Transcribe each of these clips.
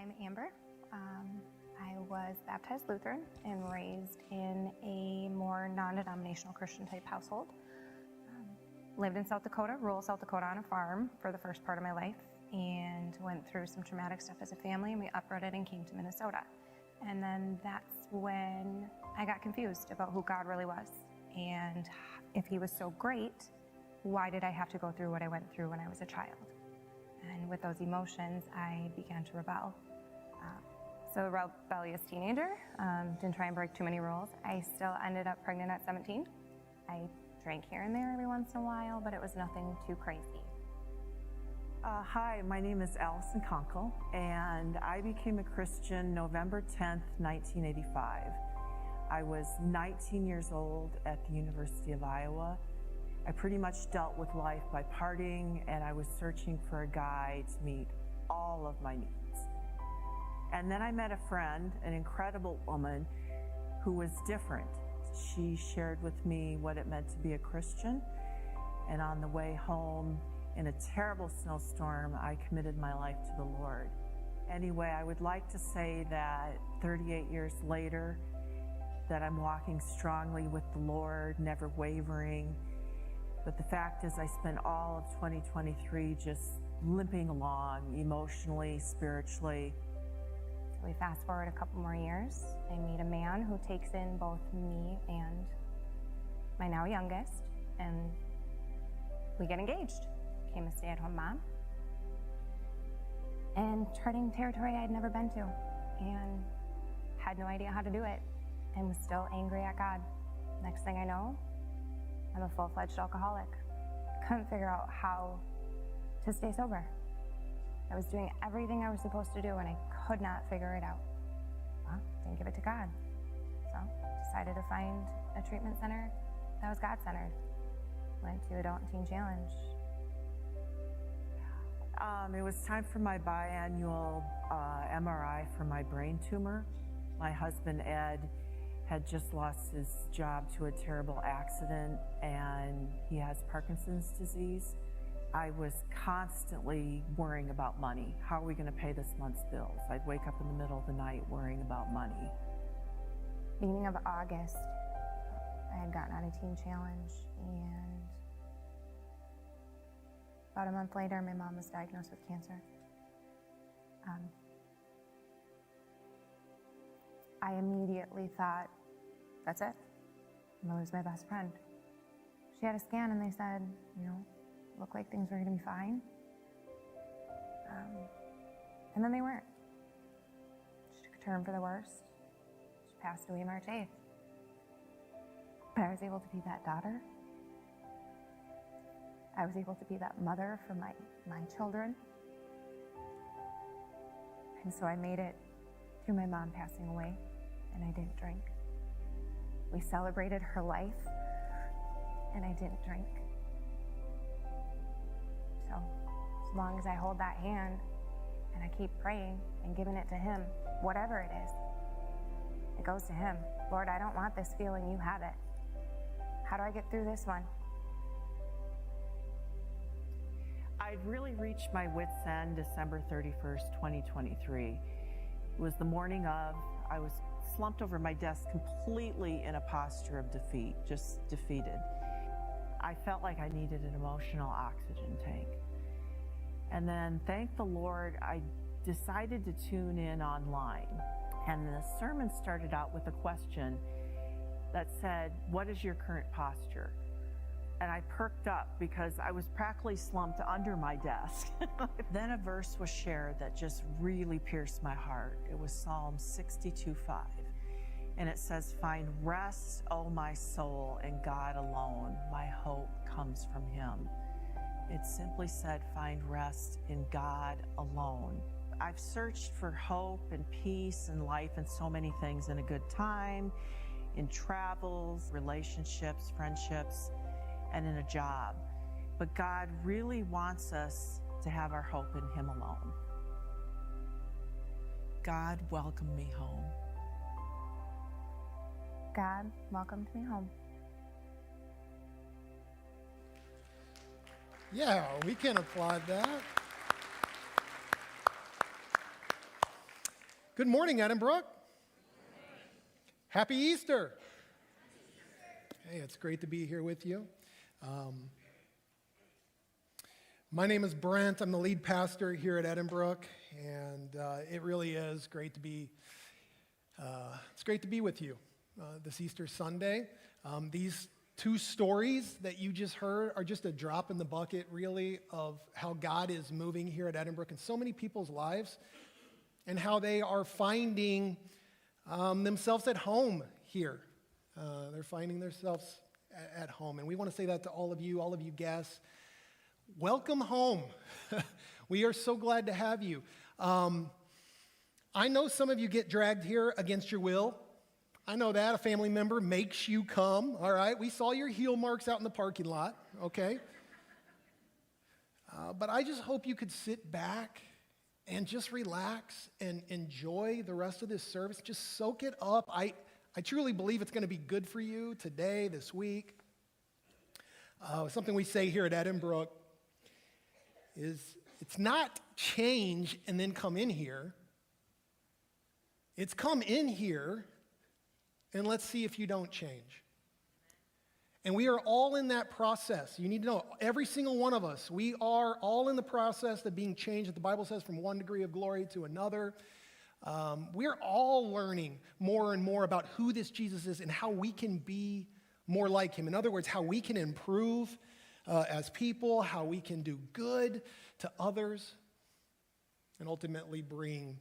I'm Amber. I was baptized Lutheran and raised in a more non-denominational Christian type household. Lived in South Dakota, rural South Dakota, on a farm for the first part of my life, and went through some traumatic stuff as a family, and we uprooted and came to Minnesota. And then that's when I got confused about who God really was. And if he was so great, why did I have to go through what I went through when I was a child? And with those emotions, I began to rebel. So a rebellious teenager, didn't try and break too many rules. I still ended up pregnant at 17. I drank here and there every once in a while, but it was nothing too crazy. Hi, my name is Allison Conkle, and I became a Christian November 10th, 1985. I was 19 years old at the University of Iowa. I pretty much dealt with life by partying, and I was searching for a guy to meet all of my needs. And then I met a friend, an incredible woman, who was different. She shared with me what it meant to be a Christian, and on the way home, in a terrible snowstorm, I committed my life to the Lord. Anyway, I would like to say that 38 years later, that I'm walking strongly with the Lord, never wavering. But the fact is, I spent all of 2023 just limping along, emotionally, spiritually. So we fast forward a couple more years. I meet a man who takes in both me and my now youngest, and we get engaged. Became a stay-at-home mom, and treading territory I'd never been to, and had no idea how to do it, and was still angry at God. Next thing I know, I'm a full-fledged alcoholic. Couldn't figure out how to stay sober. I was doing everything I was supposed to do, and I could not figure it out. Well, didn't give it to God. So decided to find a treatment center that was God-centered. Went to Adult and Teen Challenge. It was time for my biannual MRI for my brain tumor. My husband, Ed, had just lost his job to a terrible accident, and he has Parkinson's disease. I was constantly worrying about money. How are we going to pay this month's bills? I'd wake up in the middle of the night worrying about money. Beginning of August, I had gotten on a teen challenge, and about a month later, my mom was diagnosed with cancer. I immediately thought, that's it. I'm gonna lose my best friend. She had a scan and they said, looked like things were gonna be fine. And then they weren't. She took a turn for the worst. She passed away March 8th. But I was able to be that daughter. I was able to be that mother for my children. And so I made it through my mom passing away, and I didn't drink. We celebrated her life, and I didn't drink. So as long as I hold that hand and I keep praying and giving it to him, whatever it is, it goes to him. Lord, I don't want this feeling, you have it. How do I get through this one? I'd really reached my wit's end December 31st, 2023. It was the morning of. I was slumped over my desk completely in a posture of defeat, just defeated. I felt like I needed an emotional oxygen tank. And then, thank the Lord, I decided to tune in online. And the sermon started out with a question that said, what is your current posture? And I perked up because I was practically slumped under my desk. Then a verse was shared that just really pierced my heart. It was Psalm 62:5. And it says, find rest, O my soul, in God alone. My hope comes from him. It simply said, find rest in God alone. I've searched for hope and peace and life and so many things in a good time, in travels, relationships, friendships, and in a job. But God really wants us to have our hope in him alone. God welcomed me home. God welcomed me home. Yeah, we can applaud that. Good morning, Edinbrook. Happy Easter. Hey, it's great to be here with you. My name is Brent. I'm the lead pastor here at Edinbrook, and it really is great to be. It's great to be with you this Easter Sunday. These two stories that you just heard are just a drop in the bucket, really, of how God is moving here at Edinbrook in so many people's lives, and how they are finding themselves at home here. They're finding themselves at home. And we want to say that to all of you guests. Welcome home. We are so glad to have you. I know some of you get dragged here against your will. I know that. A family member makes you come, all right? We saw your heel marks out in the parking lot, okay? But I just hope you could sit back and just relax and enjoy the rest of this service. Just soak it up. I truly believe it's going to be good for you today, this week. Something we say here at Edinbrook is it's not change and then come in here. It's come in here and let's see if you don't change. And we are all in that process. You need to know, every single one of us, we are all in the process of being changed, that the Bible says, from one degree of glory to another. We're all learning more and more about who this Jesus is and how we can be more like him. In other words, how we can improve as people, how we can do good to others, and ultimately bring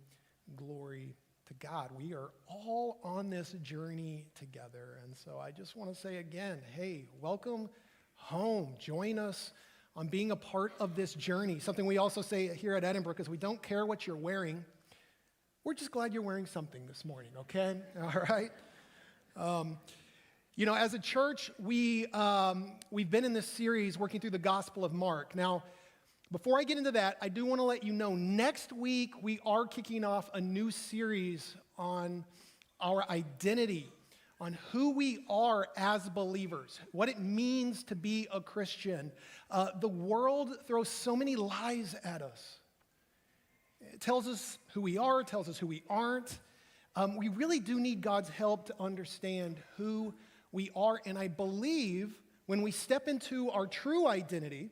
glory to God. We are all on this journey together. And so I just want to say again, hey, welcome home. Join us on being a part of this journey. Something we also say here at Edinbrook is we don't care what you're wearing. We're just glad you're wearing something this morning, okay? All right? As a church, we've been in this series working through the Gospel of Mark. Now, before I get into that, I do want to let you know, next week we are kicking off a new series on our identity, on who we are as believers, what it means to be a Christian. The world throws so many lies at us. It tells us who we are, it tells us who we aren't. We really do need God's help to understand who we are, and I believe when we step into our true identity,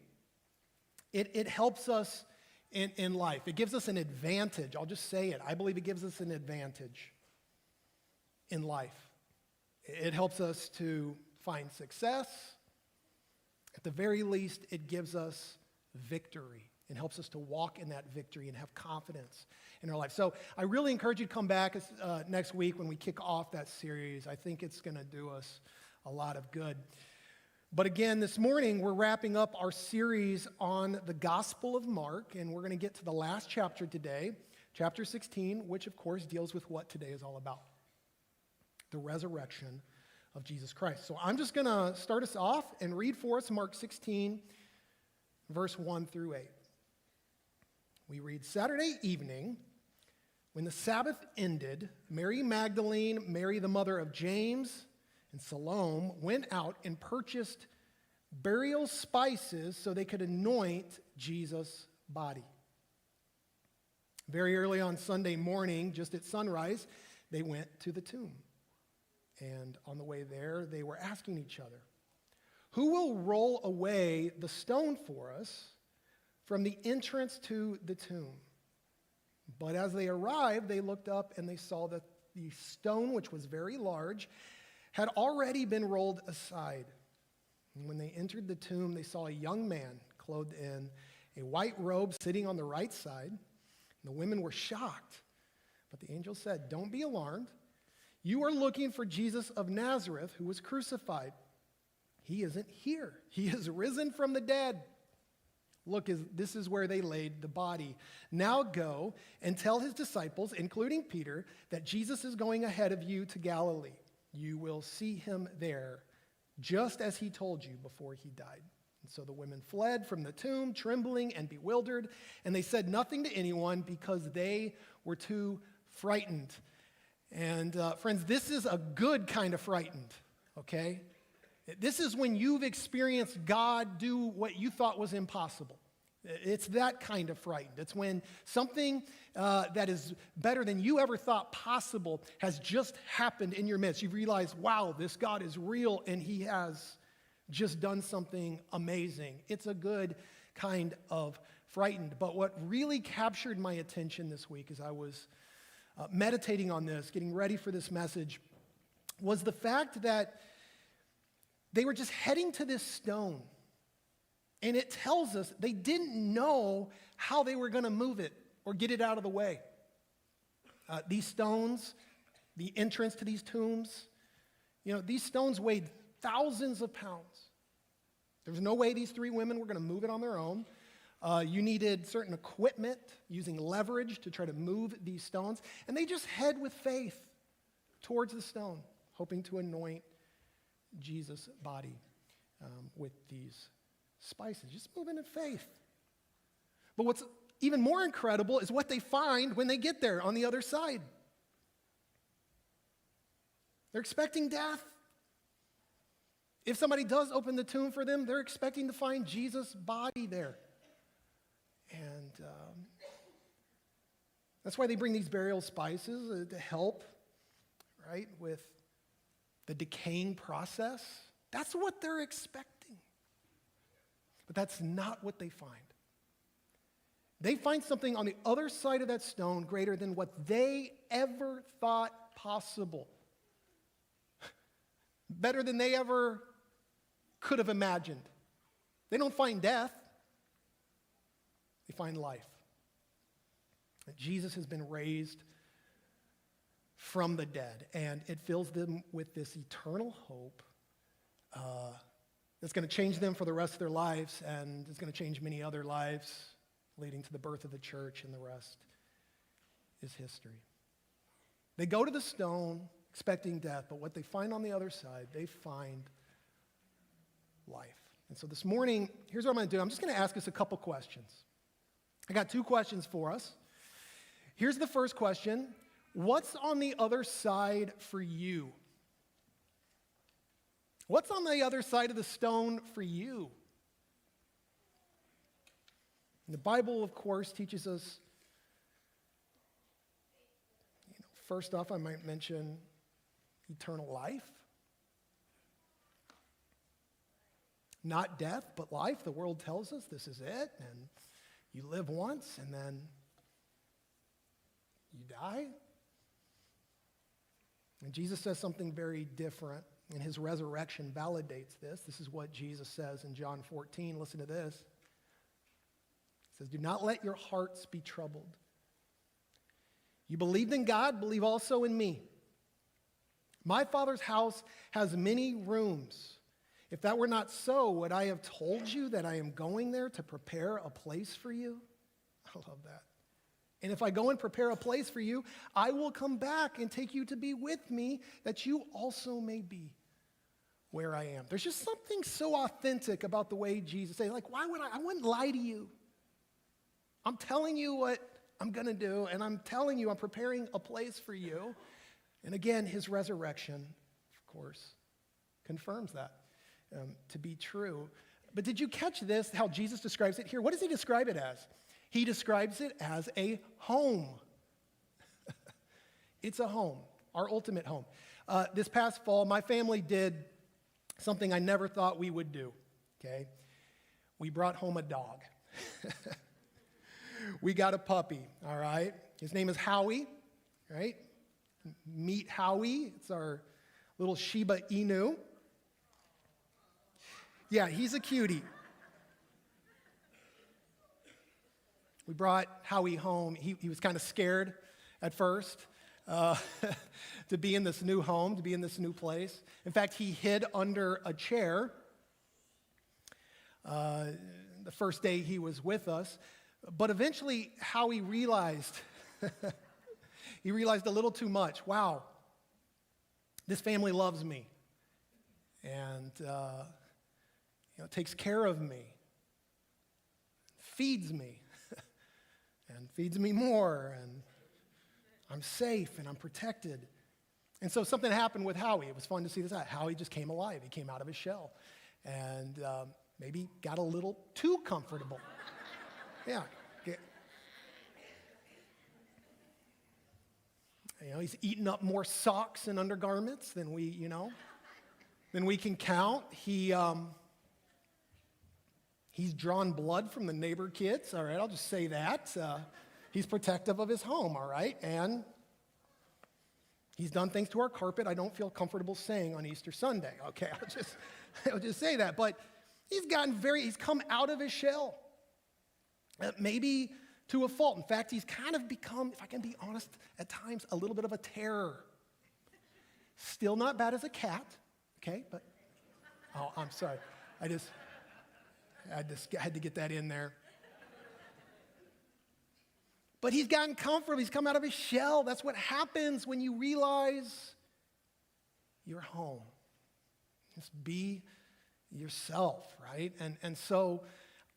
it helps us in life. It gives us an advantage. I'll just say it. I believe it gives us an advantage in life. It helps us to find success. At the very least, it gives us victory and helps us to walk in that victory and have confidence in our life. So I really encourage you to come back next week when we kick off that series. I think it's going to do us a lot of good. But again, this morning, we're wrapping up our series on the Gospel of Mark, and we're going to get to the last chapter today, chapter 16, which, of course, deals with what today is all about, the resurrection of Jesus Christ. So I'm just going to start us off and read for us Mark 16, verse 1 through 8. We read, Saturday evening, when the Sabbath ended, Mary Magdalene, Mary the mother of James, and Salome went out and purchased burial spices so they could anoint Jesus' body. Very early on Sunday morning, just at sunrise, they went to the tomb. And on the way there, they were asking each other, who will roll away the stone for us from the entrance to the tomb? But as they arrived, they looked up and they saw that the stone, which was very large, had already been rolled aside. And when they entered the tomb, they saw a young man clothed in a white robe sitting on the right side. And the women were shocked. But the angel said, don't be alarmed. You are looking for Jesus of Nazareth, who was crucified. He isn't here. He is risen from the dead. Look, this is where they laid the body. Now go and tell his disciples, including Peter, that Jesus is going ahead of you to Galilee. You will see him there, just as he told you before he died. And so the women fled from the tomb, trembling and bewildered, and they said nothing to anyone because they were too frightened. And friends, this is a good kind of frightened, okay? This is when you've experienced God do what you thought was impossible. It's that kind of frightened. It's when something that is better than you ever thought possible has just happened in your midst. You realize, wow, this God is real and he has just done something amazing. It's a good kind of frightened. But what really captured my attention this week as I was meditating on this, getting ready for this message, was the fact that they were just heading to this stone. And it tells us they didn't know how they were going to move it or get it out of the way. These stones, the entrance to these tombs, these stones weighed thousands of pounds. There was no way these three women were going to move it on their own. You needed certain equipment, using leverage to try to move these stones. And they just head with faith towards the stone, hoping to anoint Jesus' body with these spices, just moving in faith. But what's even more incredible is what they find when they get there on the other side. They're expecting death. If somebody does open the tomb for them, they're expecting to find Jesus' body there. And that's why they bring these burial spices to help, right, with the decaying process. That's what they're expecting. But that's not what they find. They find something on the other side of that stone greater than what they ever thought possible. Better than they ever could have imagined. They don't find death. They find life. That Jesus has been raised from the dead, and it fills them with this eternal hope that's going to change them for the rest of their lives, and it's going to change many other lives, leading to the birth of the church, and the rest is history. They go to the stone expecting death, but what they find on the other side, they find life. And so this morning, here's what I'm going to do. I'm just going to ask us a couple questions. I got two questions for us. Here's the first question. What's on the other side for you? What's on the other side of the stone for you? And the Bible, of course, teaches us, first off, I might mention eternal life. Not death, but life. The world tells us this is it, and you live once, and then you die. And Jesus says something very different, and his resurrection validates this. This is what Jesus says in John 14. Listen to this. He says, "Do not let your hearts be troubled. You believed in God, believe also in me. My Father's house has many rooms. If that were not so, would I have told you that I am going there to prepare a place for you?" I love that. "And if I go and prepare a place for you, I will come back and take you to be with me, that you also may be where I am." There's just something so authentic about the way Jesus says, like, why would I wouldn't lie to you. I'm telling you what I'm going to do, and I'm telling you I'm preparing a place for you. And again, his resurrection, of course, confirms that to be true. But did you catch this, how Jesus describes it here? What does he describe it as? He describes it as a home. It's a home, our ultimate home. This past fall, my family did something I never thought we would do, okay? We brought home a dog. We got a puppy, all right? His name is Howie, right? Meet Howie. It's our little Shiba Inu. Yeah, he's a cutie. We brought Howie home. He was kind of scared at first to be in this new home, to be in this new place. In fact, he hid under a chair the first day he was with us. But eventually, Howie realized, he realized a little too much. Wow, this family loves me and takes care of me, feeds me, and feeds me more, and I'm safe and I'm protected. And so something happened with Howie. It was fun to see this out. Howie just came alive. He came out of his shell and maybe got a little too comfortable. Yeah. He's eaten up more socks and undergarments than we can count. He's drawn blood from the neighbor kids. All right, I'll just say that. He's protective of his home, all right? And he's done things to our carpet I don't feel comfortable saying on Easter Sunday. Okay, I'll just say that. But he's come out of his shell. Maybe to a fault. In fact, he's kind of become, if I can be honest, at times a little bit of a terror. Still not bad as a cat, okay? But, I'm sorry. I just had to get that in there. But he's gotten comfortable. He's come out of his shell. That's what happens when you realize you're home. Just be yourself, right? And so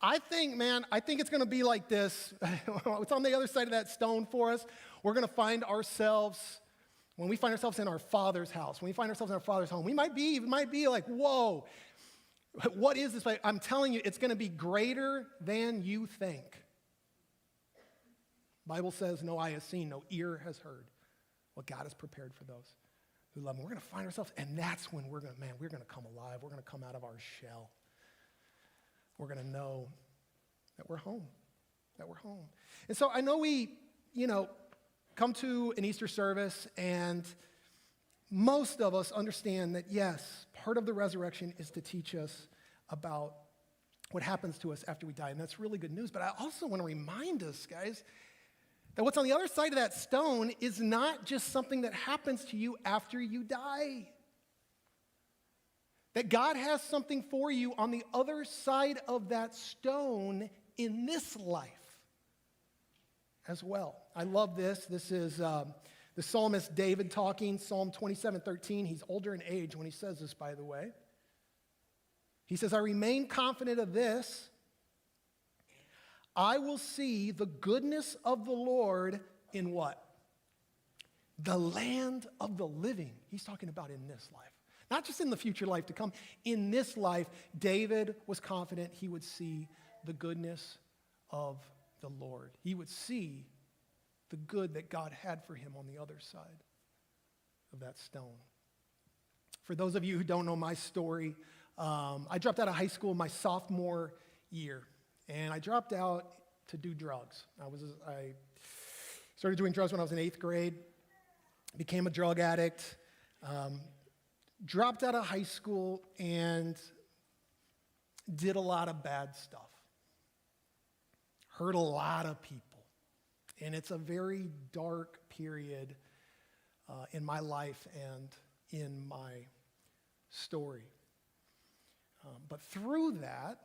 I think it's going to be like this. It's on the other side of that stone for us. We're going to find ourselves, when we find ourselves in our Father's house, when we find ourselves in our Father's home, it might be like, whoa, what is this? I'm telling you, it's going to be greater than you think. Bible says, no eye has seen, no ear has heard what God has prepared for those who love him. We're going to find ourselves, and that's when we're going to come alive. We're going to come out of our shell. We're going to know that we're home, And so I know we, come to an Easter service, and most of us understand that, yes, part of the resurrection is to teach us about what happens to us after we die, and that's really good news. But I also want to remind us, guys, that what's on the other side of that stone is not just something that happens to you after you die. That God has something for you on the other side of that stone in this life as well. I love this. This is the psalmist David talking, Psalm 27:13. He's older in age when he says this, by the way. He says, I remain confident of this. I will see the goodness of the Lord in what? The land of the living. He's talking about in this life. Not just in the future life to come. In this life, David was confident he would see the goodness of the Lord. He would see the good that God had for him on the other side of that stone. For those of you who don't know my story, I dropped out of high school my sophomore year. And I dropped out to do drugs. I started doing drugs when I was in 8th grade, became a drug addict, dropped out of high school, and did a lot of bad stuff. Hurt a lot of people. And it's a very dark period in my life and in my story. But through that,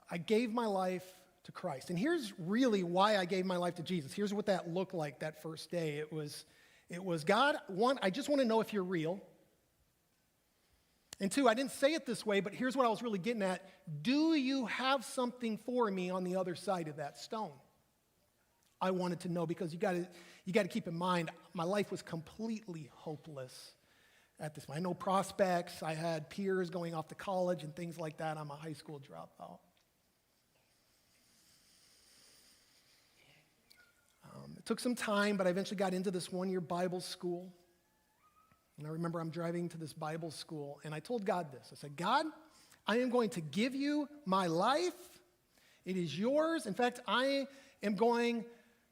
I gave my life to Christ. And here's really why I gave my life to Jesus. Here's what that looked like that first day. It was God, one, I just want to know if you're real. And two, I didn't say it this way, but here's what I was really getting at. Do you have something for me on the other side of that stone? I wanted to know, because you got to keep in mind, my life was completely hopeless at this point. I had no prospects. I had peers going off to college and things like that. I'm a high school dropout. It took some time, but I eventually got into this one-year Bible school. And I remember I'm driving to this Bible school, and I told God this. I said, God, I am going to give you my life. It is yours. In fact, I am going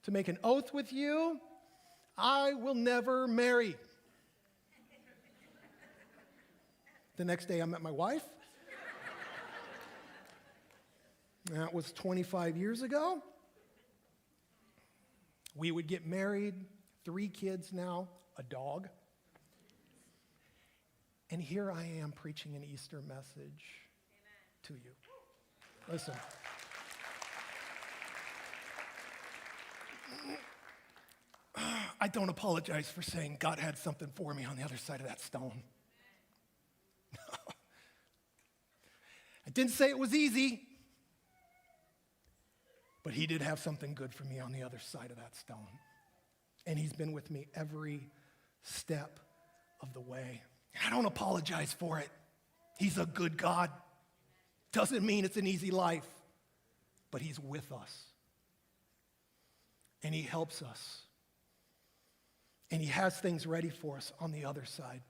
to make an oath with you. I will never marry. The next day, I met my wife. That was 25 years ago. We would get married, 3 kids now, a dog. And here I am preaching an Easter message to you. Listen. I don't apologize for saying God had something for me on the other side of that stone. I didn't say it was easy, but he did have something good for me on the other side of that stone. And he's been with me every step of the way. I don't apologize for it. He's a good God. Doesn't mean it's an easy life. but he's with us. And he helps us. And he has things ready for us on the other side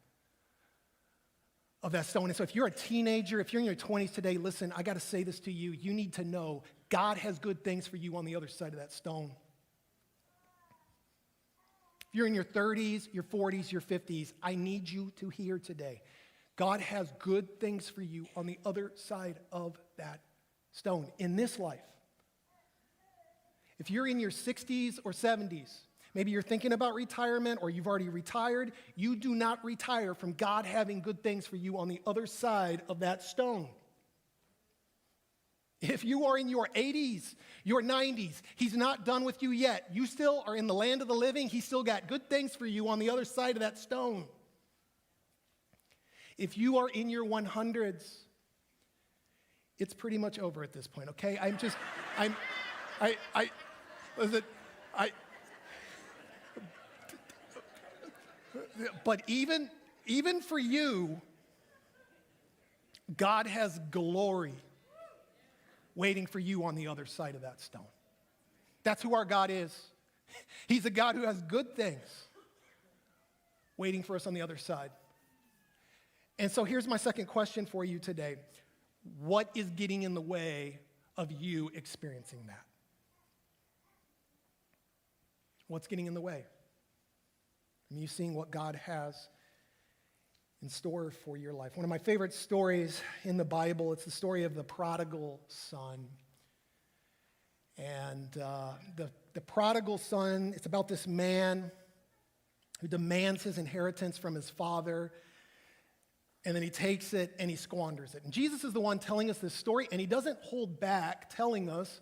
of that stone. And so if you're a teenager, if you're in your 20s today, listen, I got to say this to you. You need to know God has good things for you on the other side of that stone. If you're in your 30s, your 40s, your 50s, I need you to hear today. God has good things for you on the other side of that stone in this life. If you're in your 60s or 70s, maybe you're thinking about retirement or you've already retired, you do not retire from God having good things for you on the other side of that stone. If you are in your 80s, your 90s, he's not done with you yet. You still are in the land of the living. He's still got good things for you on the other side of that stone. If you are in your 100s, it's pretty much over at this point, okay? But even for you, God has glory waiting for you on the other side of that stone. That's who our God is. He's a God who has good things waiting for us on the other side. And so here's my second question for you today. What is getting in the way of you experiencing that? What's getting in the way from you seeing what God has in store for your life? One of my favorite stories in the Bible, it's the story of the prodigal son. And the prodigal son, it's about this man who demands his inheritance from his father, and then he takes it and he squanders it. And Jesus is the one telling us this story, and he doesn't hold back telling us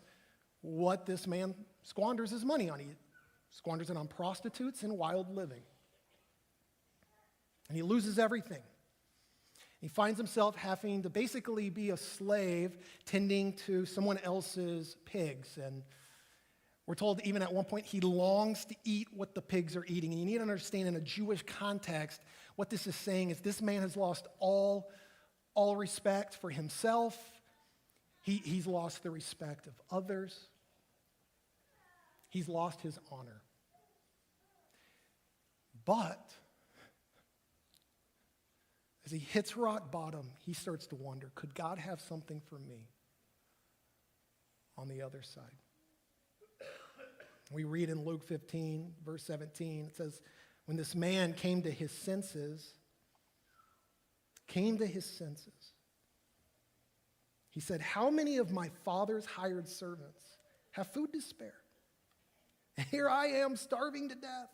what this man squanders his money on. He squanders it on prostitutes and wild living. And he loses everything. He finds himself having to basically be a slave tending to someone else's pigs. And we're told even at one point he longs to eat what the pigs are eating. And you need to understand in a Jewish context, what this is saying is this man has lost all respect for himself. He's lost the respect of others. He's lost his honor. But as he hits rock bottom, he starts to wonder, could God have something for me on the other side? We read in Luke 15, verse 17, it says, when this man came to his senses, he said, how many of my father's hired servants have food to spare? And here I am starving to death.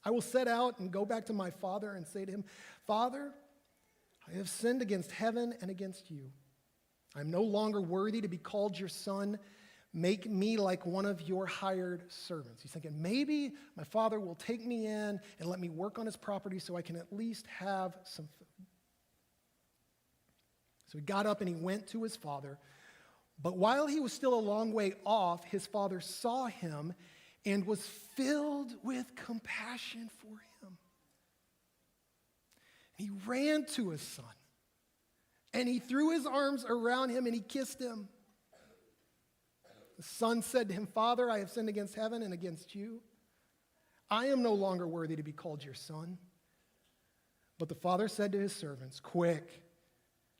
I will set out and go back to my father and say to him, Father, I have sinned against heaven and against you. I am no longer worthy to be called your son. Make me like one of your hired servants. He's thinking, maybe my father will take me in and let me work on his property so I can at least have some food. So he got up and he went to his father. But while he was still a long way off, his father saw him and was filled with compassion for him. He ran to his son, and he threw his arms around him and he kissed him. The son said to him, Father, I have sinned against heaven and against you. I am no longer worthy to be called your son. But the father said to his servants, quick,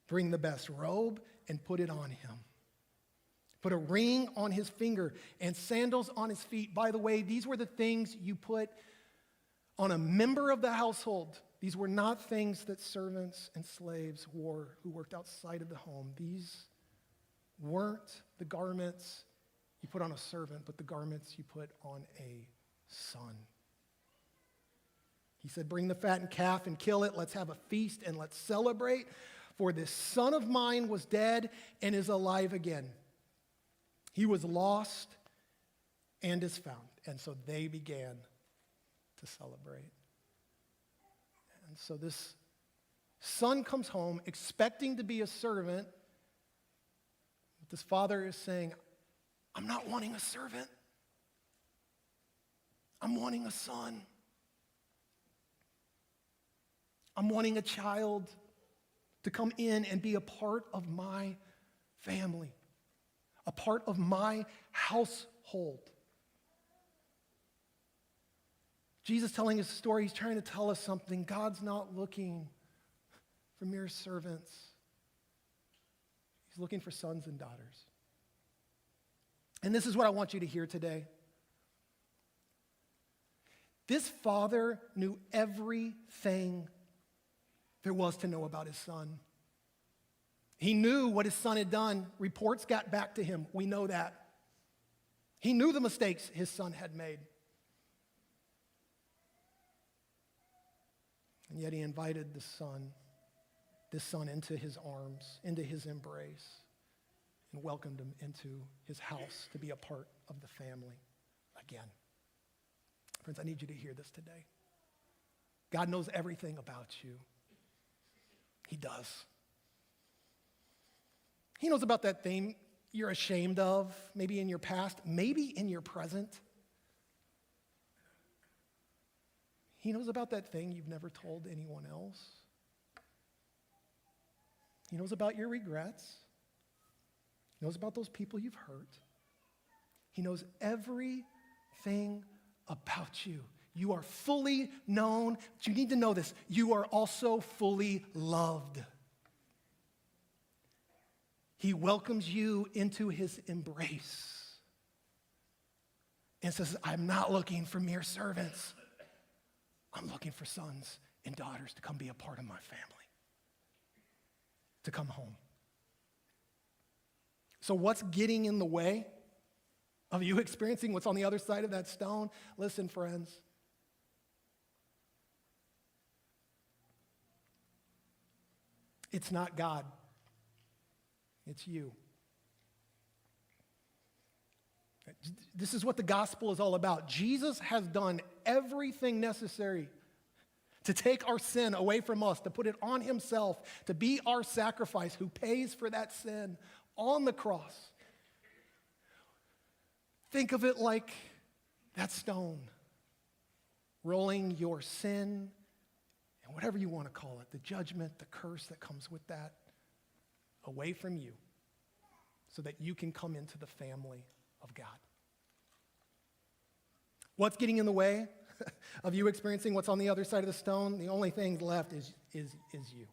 bring the best robe and put it on him. Put a ring on his finger and sandals on his feet. By the way, these were the things you put on a member of the household. These were not things that servants and slaves wore who worked outside of the home. These weren't the garments you put on a servant, but the garments you put on a son. He said, bring the fattened calf and kill it. Let's have a feast and let's celebrate. For this son of mine was dead and is alive again. He was lost and is found. And so they began to celebrate. And so this son comes home expecting to be a servant. But this father is saying, I'm not wanting a servant. I'm wanting a son. I'm wanting a child to come in and be a part of my family. a part of my household. Jesus telling his story, he's trying to tell us something. God's not looking for mere servants. He's looking for sons and daughters. And this is what I want you to hear today. This father knew everything there was to know about his son. He knew what his son had done. Reports got back to him. We know that. He knew the mistakes his son had made. And yet he invited this son into his arms, into his embrace, and welcomed him into his house to be a part of the family again. Friends, I need you to hear this today. God knows everything about you. He does. He knows about that thing you're ashamed of, maybe in your past, maybe in your present. He knows about that thing you've never told anyone else. He knows about your regrets. He knows about those people you've hurt. He knows everything about you. You are fully known, but you need to know this. You are also fully loved. He welcomes you into his embrace and says, I'm not looking for mere servants. I'm looking for sons and daughters to come be a part of my family, to come home. So what's getting in the way of you experiencing what's on the other side of that stone? Listen, friends. It's not God. It's you. This is what the gospel is all about. Jesus has done everything necessary to take our sin away from us, to put it on himself, to be our sacrifice who pays for that sin on the cross. Think of it like that stone, rolling your sin and whatever you want to call it, the judgment, the curse that comes with that, away from you so that you can come into the family of God. What's getting in the way of you experiencing what's on the other side of the stone? The only thing left is you.